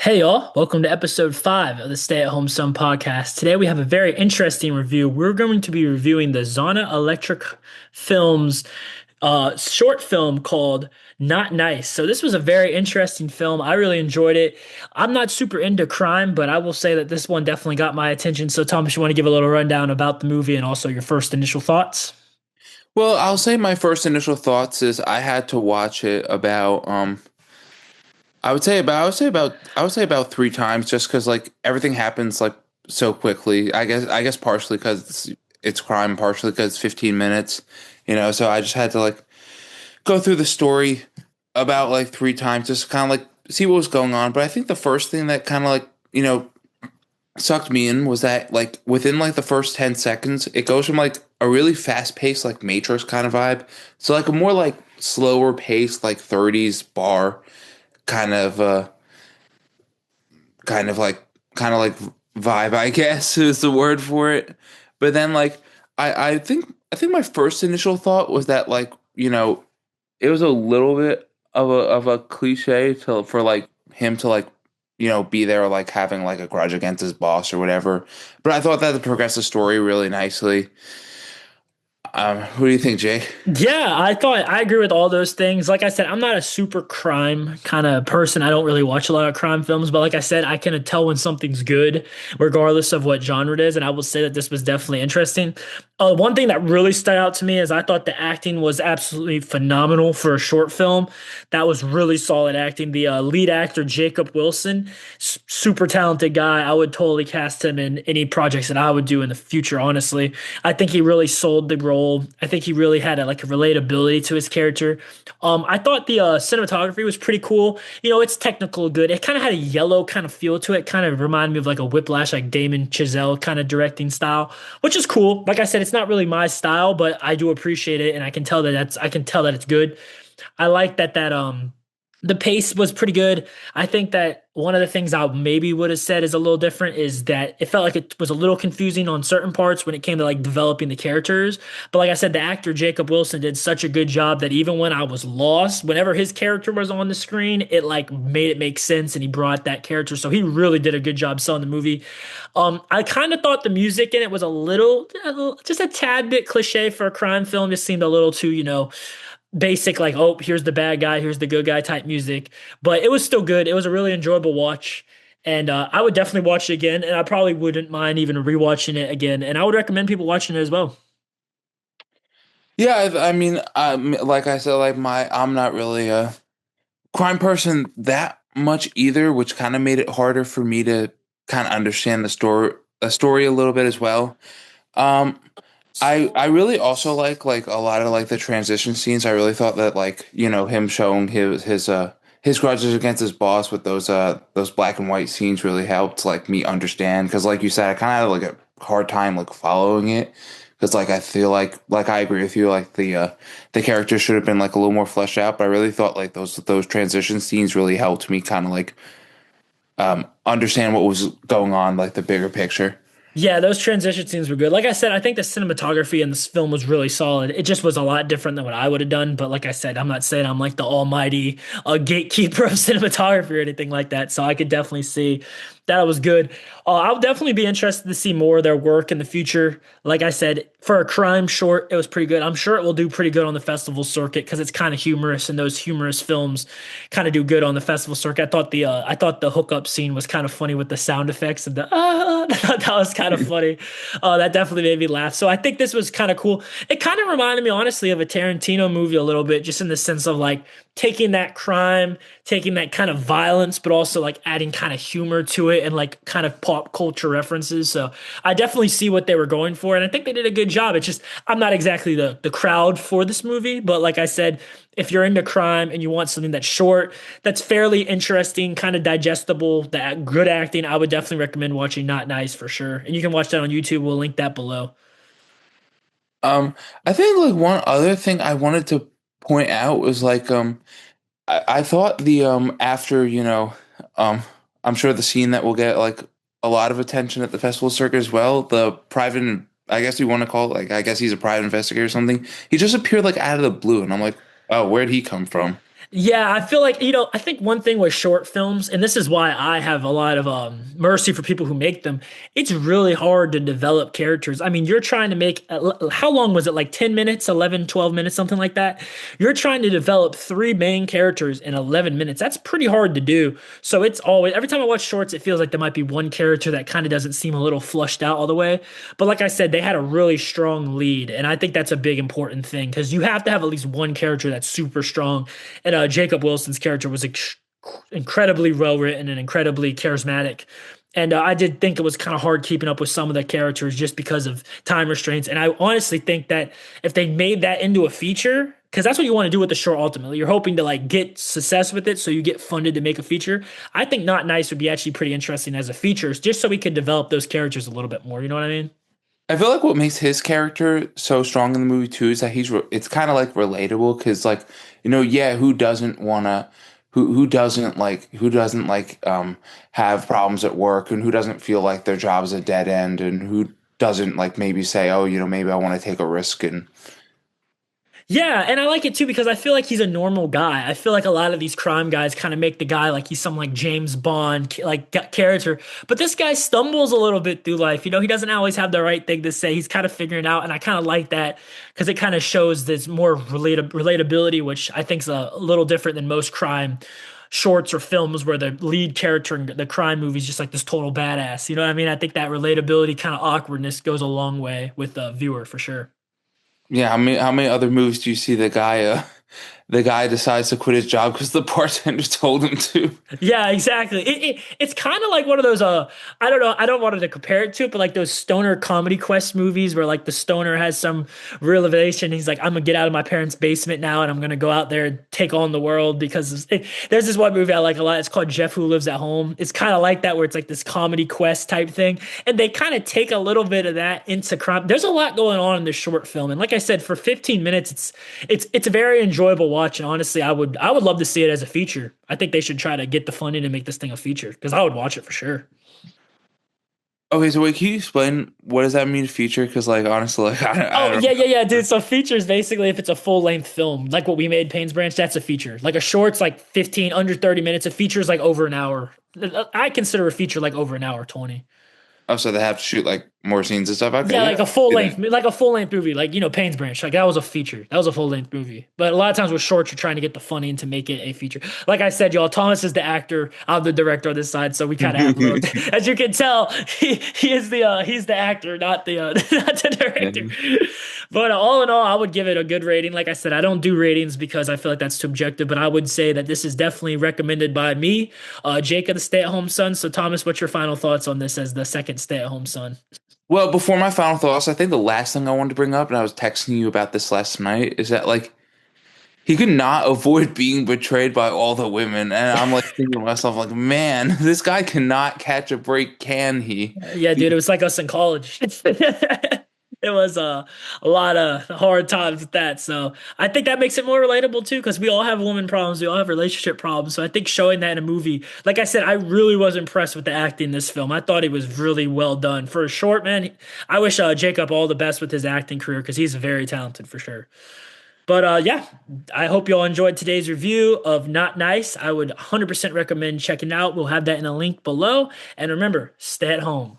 Hey y'all, welcome to episode 5 of the Stay at Home Son podcast. Today we have a very interesting review. We're going to be reviewing the Zana Electric Films short film called Not Nice. So this was a very interesting film. I really enjoyed it. I'm not super into crime, but I will say that this one definitely got my attention. So Thomas, you want to give a little rundown about the movie and also your first initial thoughts? Well, I'll say my first initial thoughts is I had to watch it about I would say about three times just because like everything happens like so quickly. I guess partially because it's crime, partially because it's 15 minutes, So I just had to like go through the story about like three times just kind of like see what was going on. But I think the first thing that kind of like sucked me in was that like within like the first 10 seconds it goes from like a really fast paced like Matrix kind of vibe to like a more like slower paced like 30s bar kind of kind of like kind of like vibe, I guess is the word for it. But then like I think my first initial thought was that like it was a little bit of a cliche to for like him to like be there like having like a grudge against his boss or whatever. But I thought that it progressed the story really nicely. Who do you think, Jay? Yeah, I agree with all those things. Like I said, I'm not a super crime kind of person. I don't really watch a lot of crime films, but like I said, I can tell when something's good, regardless of what genre it is. And I will say that this was definitely interesting. One thing that really stood out to me is I thought the acting was absolutely phenomenal for a short film. That was really solid acting. The lead actor, Jacob Wilson, super talented guy. I would totally cast him in any projects that I would do in the future, honestly. I think he really sold the role. I think he really had like a relatability to his character. I thought the cinematography was pretty cool. It's technical good. It kind of had a yellow kind of feel to it. Kind of reminded me of like a Whiplash, like Damon Chazelle kind of directing style, which is cool. Like I said, it's not really my style, but I do appreciate it, and I can tell that it's good. I like that the pace was pretty good. I think that one of the things I maybe would have said is a little different is that it felt like it was a little confusing on certain parts when it came to like developing the characters. But like I said, the actor Jacob Wilson did such a good job that even when I was lost, whenever his character was on the screen, it like made it make sense and he brought that character. So he really did a good job selling the movie. I kind of thought the music in it was just a tad bit cliche for a crime film. Just seemed a little too, basic, like, oh, here's the bad guy, here's the good guy type music. But it was still good. It was a really enjoyable watch. And I would definitely watch it again. And I probably wouldn't mind even rewatching it again. And I would recommend people watching it as well. Yeah, I mean, like I said, like I'm not really a crime person that much either, which kind of made it harder for me to kind of understand the story a little bit as well. Um, I really also like a lot of like the transition scenes. I really thought that like him showing his grudges against his boss with those black and white scenes really helped like me understand because like you said, I kind of had like a hard time like following it because like I feel like I agree with you like the character should have been like a little more fleshed out, but I really thought like those transition scenes really helped me kind of like understand what was going on like the bigger picture. Yeah, those transition scenes were good. Like I said, I think the cinematography in this film was really solid. It just was a lot different than what I would have done. But like I said, I'm not saying I'm like the almighty gatekeeper of cinematography or anything like that. So I could definitely see that it was good. I'll definitely be interested to see more of their work in the future. Like I said, for a crime short, it was pretty good. I'm sure it will do pretty good on the festival circuit because it's kind of humorous, and those humorous films kind of do good on the festival circuit. I thought the hookup scene was kind of funny with the sound effects and the I thought that was kind of funny. That definitely made me laugh. So I think this was kind of cool. It kind of reminded me honestly of a Tarantino movie a little bit, just in the sense of like taking that crime, taking that kind of violence, but also like adding kind of humor to it and like kind of pop culture references. So I definitely see what they were going for, and I think they did a good job. It's just I'm not exactly the crowd for this movie, but like I said, if you're into crime and you want something that's short, that's fairly interesting, kind of digestible, that good acting, I would definitely recommend watching Not Nice for sure. And you can watch that on YouTube. We'll link that below. I think like one other thing I wanted to point out was like I thought the after um I'm sure the scene that will get like a lot of attention at the festival circuit as well, the private, I guess you want to call it, like I guess he's a private investigator or something. He just appeared like out of the blue and I'm like, oh, where'd he come from? Yeah, I feel like, I think one thing with short films, and this is why I have a lot of mercy for people who make them, it's really hard to develop characters. I mean, you're trying to make, how long was it? Like 10 minutes, 11, 12 minutes, something like that. You're trying to develop three main characters in 11 minutes. That's pretty hard to do. So it's always, every time I watch shorts, it feels like there might be one character that kind of doesn't seem a little flushed out all the way. But like I said, they had a really strong lead. And I think that's a big important thing because you have to have at least one character that's super strong, and Jacob Wilson's character was incredibly well written and incredibly charismatic. And I did think it was kind of hard keeping up with some of the characters just because of time restraints. And I honestly think that if they made that into a feature, because that's what you want to do with the short ultimately, you're hoping to like get success with it so you get funded to make a feature. I think Not Nice would be actually pretty interesting as a feature, just so we could develop those characters a little bit more. You know what I mean? I feel like what makes his character so strong in the movie too is that it's kind of like relatable because like yeah, who doesn't wanna who doesn't like have problems at work, and who doesn't feel like their job is a dead end, and who doesn't like maybe say, oh, maybe I want to take a risk. And Yeah, and I like it too because I feel like he's a normal guy. I feel like a lot of these crime guys kind of make the guy like he's some like James Bond like character, but this guy stumbles a little bit through life. He doesn't always have the right thing to say. He's kind of figuring it out, and I kind of like that because it kind of shows this more relatability, which I think is a little different than most crime shorts or films where the lead character in the crime movie is just like this total badass. You know what I mean? I think that relatability kind of awkwardness goes a long way with the viewer for sure. yeah, how many other movies do you see the guy decides to quit his job because the bartender told him to? Yeah, exactly. It's kind of like one of those I don't know, I don't want to compare it to it, but like those stoner comedy quest movies where like the stoner has some realization. He's like, I'm gonna get out of my parents' basement now and I'm gonna go out there and take on the world because there's this one movie I like a lot. It's called Jeff Who Lives at Home. It's kind of like that where it's like this comedy quest type thing, and they kind of take a little bit of that into crime. There's a lot going on in this short film, and like I said, for 15 minutes, it's a very enjoyable watch, and honestly, I would love to see it as a feature. I think they should try to get the funding to make this thing a feature because I would watch it for sure. Okay, so wait, can you explain what does that mean feature? Because like honestly, like I Oh don't yeah, yeah, know. yeah, dude. So features basically if it's a full length film, like what we made Payne's Branch, that's a feature. Like a short's like 15 under 30 minutes. A feature's like over an hour. I consider a feature like over an hour 20. Oh, so they have to shoot like more scenes and stuff. Yeah, Okay, yeah. like a full length movie, like Payne's Branch, like that was a feature, that was a full length movie. But a lot of times with shorts, you're trying to get the funding to make it a feature. Like I said, y'all, Thomas is the actor, I'm the director on this side, so we kind of have a little. As you can tell, he is the he's the actor, not the not the director. But all in all, I would give it a good rating. Like I said, I don't do ratings because I feel like that's too objective. But I would say that this is definitely recommended by me, Jacob, the stay-at-home son. So Thomas, what's your final thoughts on this as the second stay-at-home son? Well, before my final thoughts, I think the last thing I wanted to bring up, and I was texting you about this last night, is that like he could not avoid being betrayed by all the women, and I'm like thinking to myself, like, man, this guy cannot catch a break, can he? Yeah, dude, it was like us in college. It was a lot of hard times with that. So I think that makes it more relatable too, because we all have woman problems, we all have relationship problems. So I think showing that in a movie, like I said, I really was impressed with the acting in this film. I thought it was really well done for a short man. I wish Jacob all the best with his acting career because he's very talented for sure. But yeah, I hope you all enjoyed today's review of Not Nice. I would 100% recommend checking it out. We'll have that in a link below. And remember, stay at home.